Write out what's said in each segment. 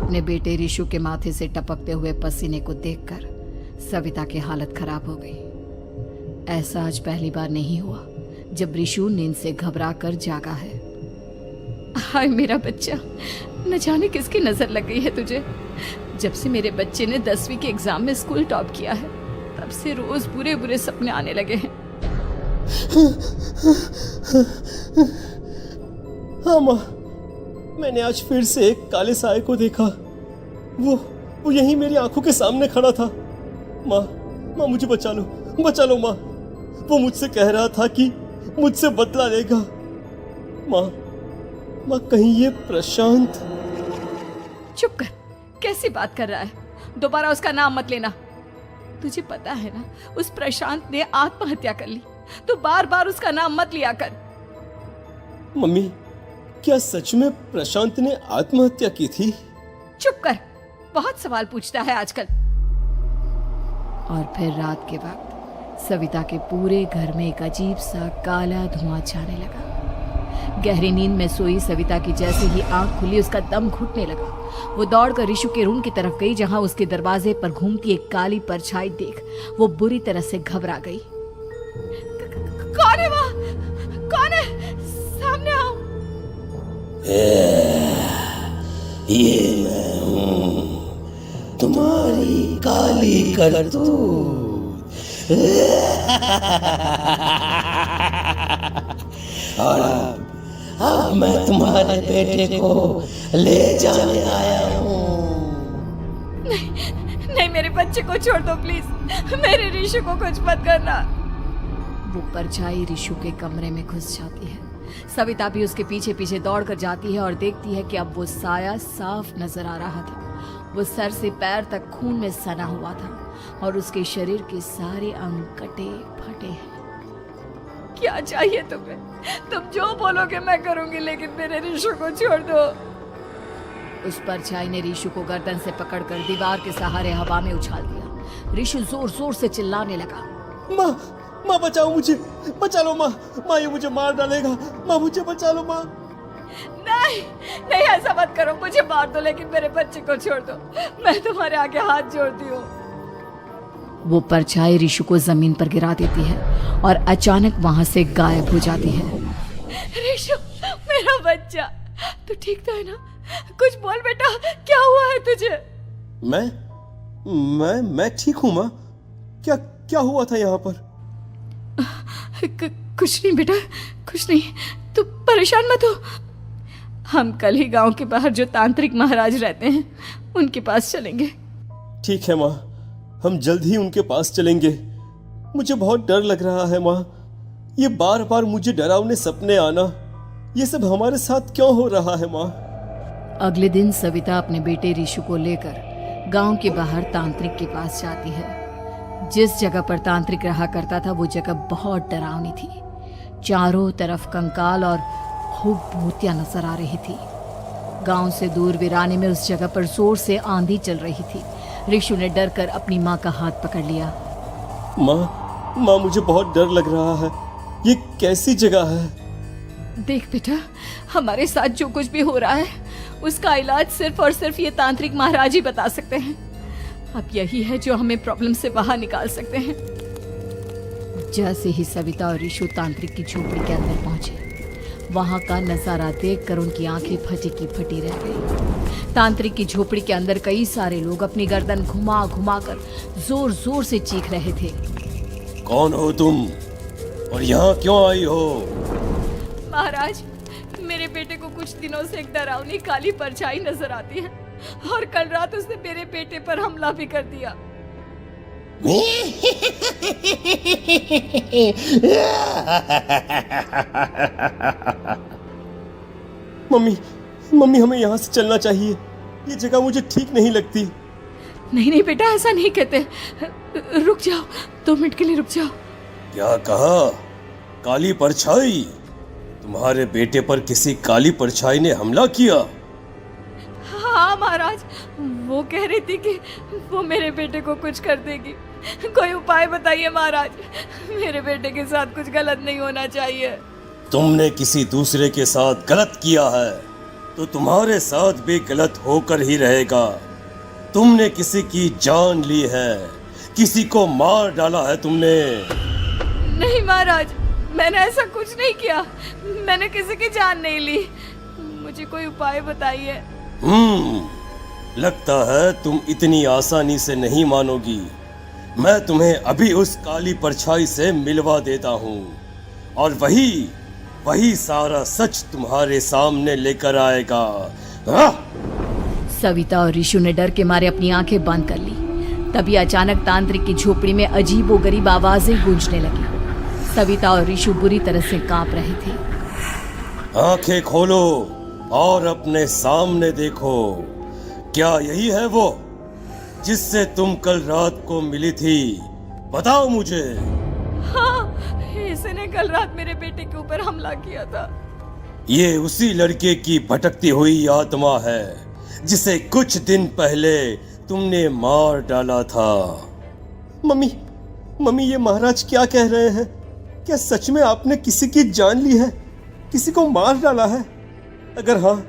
अपने बेटे ऋषु के माथे से टपकते हुए पसीने को देखकर सविता की हालत खराब हो गई। ऐसा आज पहली बार नहीं हुआ जब ऋषु नींद से घबरा कर जागा है। हाय मेरा बच्चा, न जाने किसकी नजर लग गई है तुझे। जब से मेरे बच्चे ने 10वीं के एग्जाम में स्कूल टॉप किया है तब से रोज बुरे बुरे सपने आने लगे हैं। हाँ माँ, मैंने आज फिर से एक काले साए को देखा। वो यहीं मेरी आंखों के सामने खड़ा था। माँ मुझे बचा लो माँ। वो मुझसे कह रहा था कि मुझसे बदला लेगा। माँ कहीं ये प्रशांत। चुप कर, कैसी बात कर रहा है? दोबारा उसका नाम मत लेना। तुझे पता है ना उस प्रशांत ने आत्महत्या कर ली, तो बार बार उसका नाम मत लिया कर। मम्मी, क्या सच में प्रशांत ने आत्महत्या की थी? चुप कर, बहुत सवाल पूछता है आजकल। और फिर रात के वक्त सविता के पूरे घर में एक अजीब सा काला धुआं छाने लगा। गहरी नींद में सोई सविता की जैसे ही आंख खुली उसका दम घुटने लगा। वो दौड़कर ऋषु के रूम की तरफ गई जहां उसके दरवाजे पर घूमती एक काली परछाई देख वो बुरी तरह से घबरा गई। कौन है वहाँ? कौन है? सामने आओ। ये मैं हूँ, तुम्हारी काली करतूत। और अब मैं तुम्हारे बेटे को ले जाने आया हूँ। नहीं, मेरे बच्चे को छोड़ दो प्लीज। मेरे ऋषु को कुछ मत करना। वो परछाई ऋषु के कमरे में घुस जाती है। सविता भी उसके पीछे पीछे दौड़ कर जाती है और देखती है कि अब वो साया साफ नजर आ रहा था। वो सर से पैर तक खून में सना हुआ था और उसके शरीर के सारे अंग कटे फटे हैं। क्या चाहिए तुम्हें? तुम जो बोलोगे मैं करूंगी, लेकिन मेरे ऋषु को छोड़ दो। उस परछाई ने ऋषु को गर्दन से पकड़कर दीवार के सहारे हवा में उछाल दिया। ऋषु जोर जोर से चिल्लाने लगा। माँ बचाओ मुझे, बचा लो माँ। ये मुझे मार डालेगा। माँ मुझे बचा लो माँ। नहीं ऐसा मत करो। मुझे मार दो लेकिन मेरे बच्चे को छोड़ दो। मैं तुम्हारे आगे हाथ जोड़ती हूँ। वो परछाई ऋषु को जमीन पर गिरा देती है और अचानक वहां से गायब हो जाती है। ऋषु, मेरा बच्चा, तू ठीक तो है ना? कुछ बोल बेटा, क्या हुआ है तुझे? मैं ठीक हूँ माँ। क्या हुआ था यहाँ पर? कुछ नहीं बेटा, कुछ नहीं। तू परेशान मत हो। हम कल ही गांव के बाहर जो तांत्रिक महाराज रहते हैं उनके पास चलेंगे। ठीक है माँ, हम जल्द ही उनके पास चलेंगे। मुझे बहुत डर लग रहा है माँ। ये बार बार मुझे डरावने सपने आना, ये सब हमारे साथ क्यों हो रहा है माँ? अगले दिन सविता अपने बेटे ऋषु को लेकर गांव के बाहर तांत्रिक के पास जाती है। जिस जगह पर तांत्रिक रहा करता था वो जगह बहुत डरावनी थी। चारों तरफ कंकाल और खूब भूतियां नजर आ रही थी। गांव से दूर वीराने में उस जगह पर जोर से आंधी चल रही थी। ऋषु ने डर कर अपनी माँ का हाथ पकड़ लिया। माँ मुझे बहुत डर लग रहा है। ये कैसी जगह है? देख बेटा, हमारे साथ जो कुछ भी हो रहा है उसका इलाज सिर्फ और सिर्फ ये तांत्रिक महाराज ही बता सकते हैं। अब यही है जो हमें प्रॉब्लम से बाहर निकाल सकते हैं। जैसे ही सविता और ऋषु तांत्रिक की झोपड़ी के अंदर पहुंचे, वहां का नजारा देखकर उनकी आंखें फटी की फटी रह गई। तांत्रिक की झोपड़ी के अंदर कई सारे लोग अपनी गर्दन घुमा घुमा कर जोर जोर से चीख रहे थे। कौन हो तुम और यहाँ क्यों आई हो? महाराज, मेरे बेटे को कुछ दिनों से एक डरावनी काली परछाई नजर आती है और कल रात उसने मेरे बेटे पर हमला भी कर दिया। मम्मी हमें यहाँ से चलना चाहिए। ये जगह मुझे ठीक नहीं लगती। नहीं बेटा, ऐसा नहीं कहते। रुक जाओ, 2 मिनट के लिए रुक जाओ। क्या कहा? काली परछाई? तुम्हारे बेटे पर किसी काली परछाई ने हमला किया? हाँ महाराज, वो कह रही थी कि वो मेरे बेटे को कुछ कर देगी। कोई उपाय बताइए महाराज, मेरे बेटे के साथ कुछ गलत नहीं होना चाहिए। तुमने किसी दूसरे के साथ गलत किया है। तो तुम्हारे साथ भी गलत होकर ही रहेगा। तुमने किसी की जान ली है, किसी को मार डाला है तुमने। नहीं महाराज, मैंने ऐसा कुछ नहीं किया। मैंने किसी की जान नहीं ली। मुझे कोई उपाय बताइए। लगता है तुम इतनी आसानी से नहीं मानोगी। मैं तुम्हें अभी उस काली परछाई से मिलवा देता हूँ और वही सारा सच तुम्हारे सामने लेकर आएगा। सविता और ऋषु ने डर के मारे अपनी आंखें बंद कर ली। तभी अचानक तांत्रिक की झोपड़ी में अजीबोगरीब आवाजें गूंजने लगी। सविता और ऋषु बुरी तरह से कांप रहे थे। आंखें खोलो और अपने सामने देखो। क्या यही है वो जिससे तुम कल रात को मिली थी? बताओ मुझे। हाँ, इसने कल रात मेरे बेटे के ऊपर हमला किया था। ये उसी लड़के की भटकती हुई आत्मा है जिसे कुछ दिन पहले तुमने मार डाला था। मम्मी ये महाराज क्या कह रहे हैं? क्या सच में आपने किसी की जान ली है, किसी को मार डाला है? अगर हाँ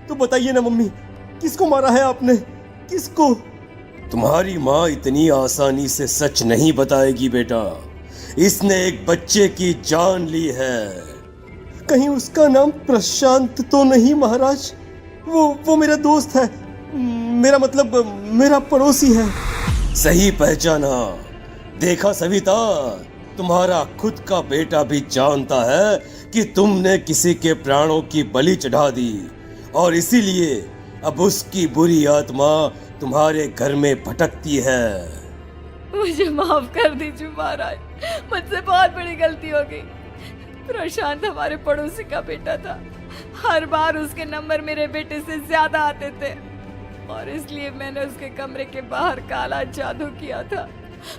तो बताइए ना मम्मी, किसको मारा है आपने? किसको? तुम्हारी माँ इतनी आसानी से सच नहीं बताएगी बेटा। इसने एक बच्चे की जान ली है। कहीं उसका नाम प्रशांत तो नहीं महाराज? वो मेरा दोस्त है, मेरा मतलब मेरा पड़ोसी है। सही पहचाना। देखा सविता, तुम्हारा खुद का बेटा भी जानता है कि तुमने किसी के प्राणों की बलि चढ़ा दी और इसीलिए अब उसकी बुरी आत्मा तुम्हारे घर में भटकती है। मुझे माफ कर दीजिए महाराज, मुझसे बहुत बड़ी गलती हो गई। प्रशांत हमारे पड़ोसी का बेटा था। हर बार उसके नंबर मेरे बेटे से ज्यादा आते थे और इसलिए मैंने उसके कमरे के बाहर काला जादू किया था,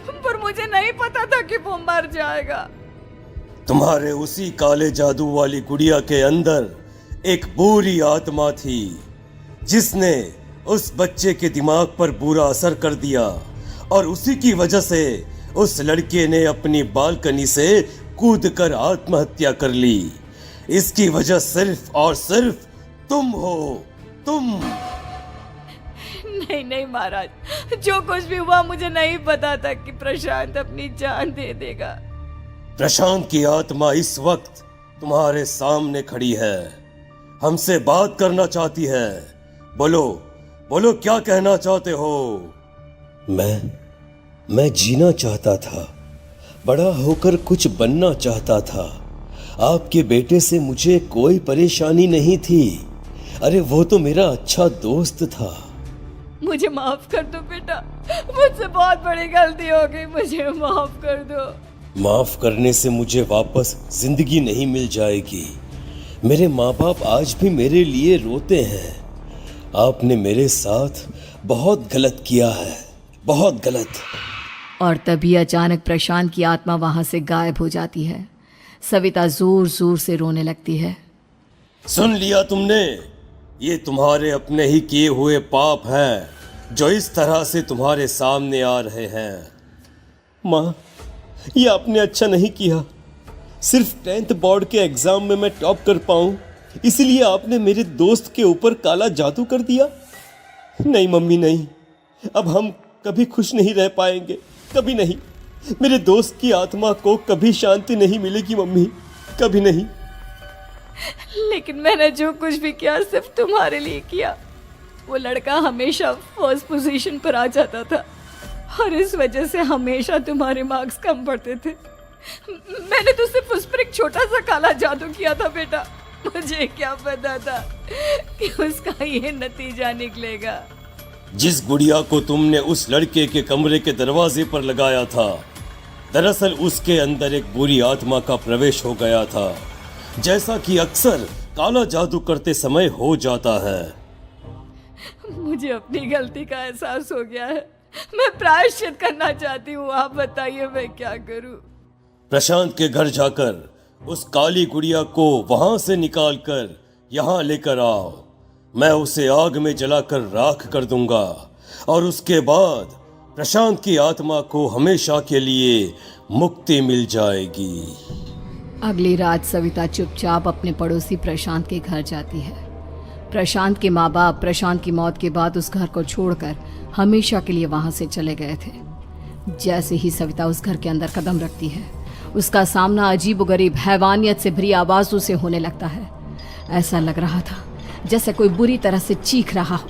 पर मुझे नहीं पता था कि वो मर जाएगा। तुम्हारे उसी काले जादू वाली गुड़िया के अंदर एक बुरी आत्मा थी जिसने उस बच्चे के दिमाग पर बुरा असर कर दिया और उसी की वजह से उस लड़के ने अपनी बालकनी से कूदकर आत्महत्या कर ली। इसकी वजह सिर्फ और सिर्फ तुम हो, तुम। नहीं महाराज, जो कुछ भी हुआ मुझे नहीं पता था कि प्रशांत अपनी जान दे देगा। प्रशांत की आत्मा इस वक्त तुम्हारे सामने खड़ी है, हमसे बात करना चाहती है। बोलो क्या कहना चाहते हो? मैं जीना चाहता था, बड़ा होकर कुछ बनना चाहता था। आपके बेटे से मुझे कोई परेशानी नहीं थी। अरे वो तो मेरा अच्छा दोस्त था। मुझे माफ कर दो बेटा, मुझसे बहुत बड़ी गलती हो गई, मुझे माफ कर दो। माफ करने से मुझे वापस जिंदगी नहीं मिल जाएगी। मेरे माँ बाप आज भी मेरे लिए रोते हैं। आपने मेरे साथ बहुत गलत किया है, बहुत गलत। और तभी अचानक प्रशांत की आत्मा वहां से गायब हो जाती है। सविता जोर जोर से रोने लगती है। सुन लिया तुमने? ये तुम्हारे अपने ही किए हुए पाप हैं जो इस तरह से तुम्हारे सामने आ रहे हैं। माँ, ये आपने अच्छा नहीं किया। सिर्फ 10th बोर्ड के एग्जाम में मैं टॉप कर पाऊं, इसलिए आपने मेरे दोस्त के ऊपर काला जादू कर दिया। नहीं मम्मी, नहीं, अब हम कभी खुश नहीं रह पाएंगे, कभी नहीं। मेरे दोस्त की आत्मा को कभी शांति नहीं मिलेगी मम्मी, कभी नहीं। लेकिन मैंने जो कुछ भी किया सिर्फ तुम्हारे लिए किया। वो लड़का हमेशा फर्स्ट पोजीशन पर आ जाता था और इस वजह से हमेशा तुम्हारे मार्क्स कम पड़ते थे। मैंने तो सिर्फ उस पर एक छोटा सा काला जादू किया था बेटा। मुझे क्या पता था कि उसका ये नतीजा निकलेगा। जिस गुड़िया को तुमने उस लड़के के कमरे के दरवाजे पर लगाया था, दरअसल उसके अंदर एक बुरी आत्मा का प्रवेश हो गया था, जैसा कि अक्सर काला जादू करते समय हो जाता है। मुझे अपनी गलती का एहसास हो गया है। मैं प्रायश्चित करना चाहती हूँ, आप बताइए मैं क्या करूँ? प्रशांत के घर जाकर उस काली गुड़िया को वहां से निकालकर यहाँ लेकर आओ। मैं उसे आग में जलाकर राख कर दूंगा और उसके बाद प्रशांत की आत्मा को हमेशा के लिए मुक्ति मिल जाएगी। अगली रात सविता चुपचाप अपने पड़ोसी प्रशांत के घर जाती है। प्रशांत के माँ बाप प्रशांत की मौत के बाद उस घर को छोड़कर हमेशा के लिए वहां से चले गए थे। जैसे ही सविता उस घर के अंदर कदम रखती है, उसका सामना अजीबोगरीब हैवानियत से भरी आवाजों से होने लगता है। ऐसा लग रहा था जैसे कोई बुरी तरह से चीख रहा हो।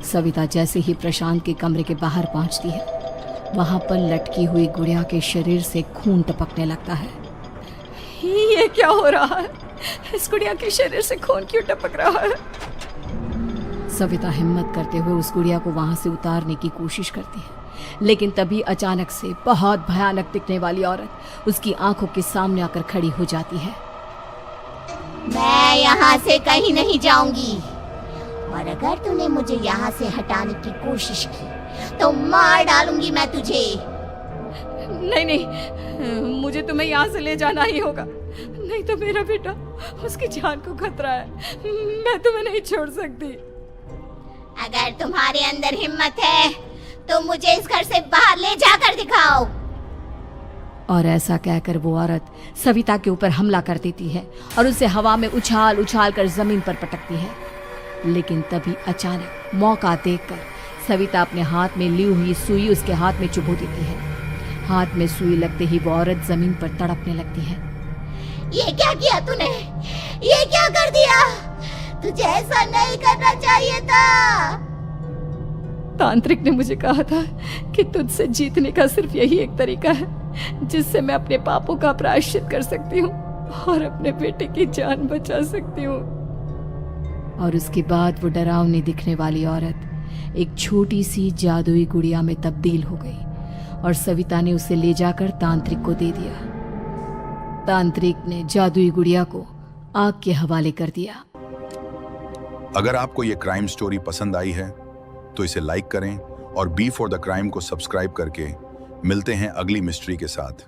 सविता जैसे ही प्रशांत के कमरे के बाहर पहुंचती है, वहां पर लटकी हुई गुड़िया के शरीर से खून टपकने लगता है। ये क्या हो रहा है? इस गुड़िया के शरीर से खून क्यों टपक रहा है? सविता हिम्मत करते हुए उस गुड़िया को वहां से उतारने की कोशिश करती है, लेकिन तभी अचानक से बहुत भयानक दिखने वाली औरत उसकी आंखों के सामने आकर खड़ी हो जाती है। मैं यहाँ से कहीं नहीं जाऊंगी, और अगर तूने मुझे यहाँ से हटाने की कोशिश की तो मार डालूंगी मैं तुझे। नहीं नहीं, मुझे तुम्हें यहाँ से ले जाना ही होगा, नहीं तो मेरा बेटा, उसकी जान को खतरा है। मैं तुम्हें नहीं छोड़ सकती। अगर तुम्हारे अंदर हिम्मत है तो मुझे इस घर से बाहर ले जाकर दिखाओ। और ऐसा कहकर वो औरत सविता के ऊपर हमला कर देती है और उसे हवा में उछाल उछाल कर जमीन पर पटकती है। लेकिन तभी अचानक मौका देखकर सविता अपने हाथ में ली हुई सुई उसके हाथ में चुभो देती है। हाथ में सुई लगते ही वो औरत जमीन पर तड़पने लगती है। ये क्या किया तूने? ये क्या कर दिया? तुझे ऐसा नहीं करना चाहिए था। तांत्रिक ने मुझे कहा था कि तुझसे जीतने का सिर्फ यही एक तरीका है जिससे मैं अपने पापों का प्रायश्चित कर सकती हूँ और अपने बेटे की जान बचा सकती हूँ। और उसके बाद वो डरावनी दिखने वाली औरत एक छोटी सी जादुई गुड़िया में तब्दील हो गई और सविता ने उसे ले जाकर तांत्रिक को दे दिया। तांत्रिक ने जादुई गुड़िया को आग के हवाले कर दिया। अगर आपको ये क्राइम स्टोरी पसंद आई है तो इसे लाइक करें और बी फॉर द क्राइम को सब्सक्राइब करके मिलते हैं अगली मिस्ट्री के साथ।